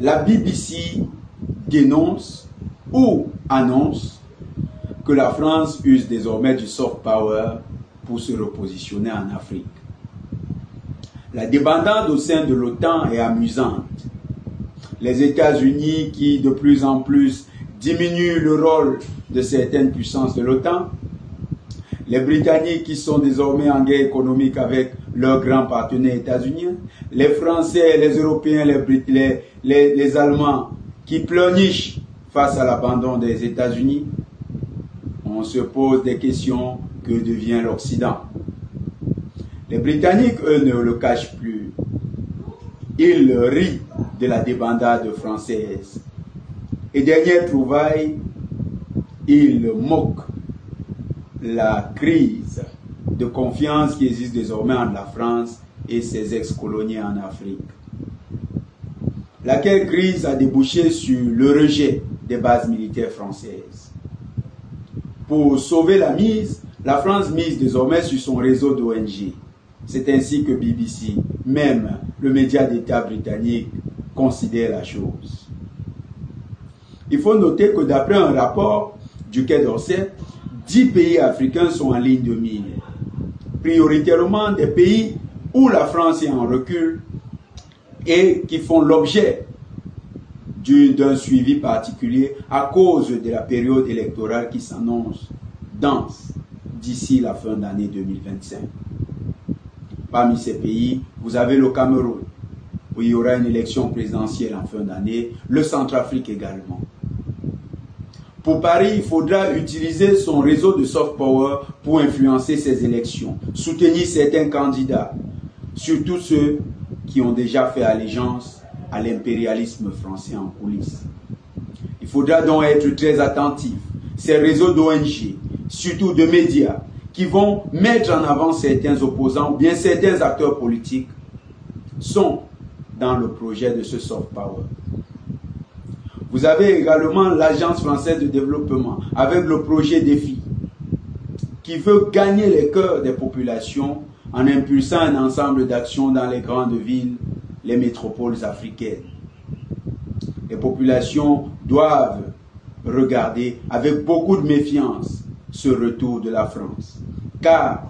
la BBC dénonce ou annonce que la France use désormais du soft power pour se repositionner en Afrique. La débandade au sein de l'OTAN est amusante. Les États-Unis qui de plus en plus diminuent le rôle de certaines puissances de l'OTAN, les Britanniques qui sont désormais en guerre économique avec leurs grands partenaires états-uniens, les Français, les Européens, les Allemands qui pleurnichent face à l'abandon des États-Unis, on se pose des questions: que devient l'Occident? Les Britanniques, eux, ne le cachent plus. Ils rient de la débandade française. Et dernière trouvaille, ils moquent la crise de confiance qui existe désormais entre la France et ses ex-colonies en Afrique. Laquelle crise a débouché sur le rejet des bases militaires françaises. Pour sauver la mise, la France mise désormais sur son réseau d'ONG. C'est ainsi que BBC, même le média d'État britannique, considère la chose. Il faut noter que d'après un rapport du Quai d'Orsay, 10 pays africains sont en ligne de mire. Prioritairement des pays où la France est en recul et qui font l'objet d'un suivi particulier à cause de la période électorale qui s'annonce dense d'ici la fin d'année 2025. Parmi ces pays, vous avez le Cameroun, où il y aura une élection présidentielle en fin d'année, le Centrafrique également. Pour Paris, il faudra utiliser son réseau de soft power pour influencer ces élections, soutenir certains candidats, surtout ceux qui ont déjà fait allégeance à l'impérialisme français en coulisses. Il faudra donc être très attentif. Ces réseaux d'ONG, surtout de médias, qui vont mettre en avant certains opposants ou bien certains acteurs politiques, sont dans le projet de ce soft power. Vous avez également l'Agence française de développement avec le projet DEFI qui veut gagner les cœurs des populations en impulsant un ensemble d'actions dans les grandes villes, les métropoles africaines. Les populations doivent regarder avec beaucoup de méfiance ce retour de la France. Car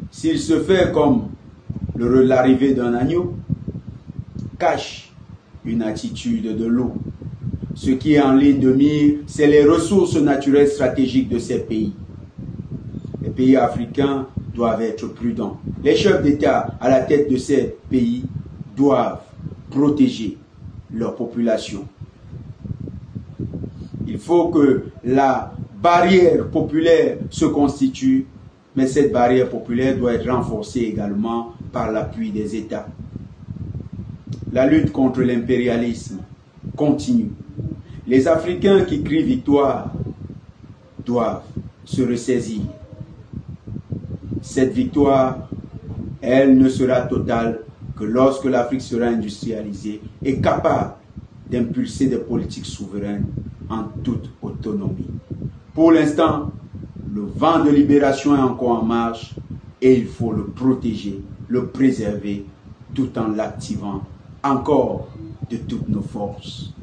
s'il se fait comme l'arrivée d'un agneau, cache une attitude de loup. Ce qui est en ligne de mire, c'est les ressources naturelles stratégiques de ces pays. Les pays africains doivent être prudents. Les chefs d'État à la tête de ces pays doivent protéger leur population. Il faut que la barrière populaire se constitue, mais cette barrière populaire doit être renforcée également par l'appui des États. La lutte contre l'impérialisme continue. Les Africains qui crient victoire doivent se ressaisir. Cette victoire, elle ne sera totale que lorsque l'Afrique sera industrialisée et capable d'impulser des politiques souveraines en toute autonomie. Pour l'instant, le vent de libération est encore en marche et il faut le protéger, le préserver tout en l'activant encore de toutes nos forces.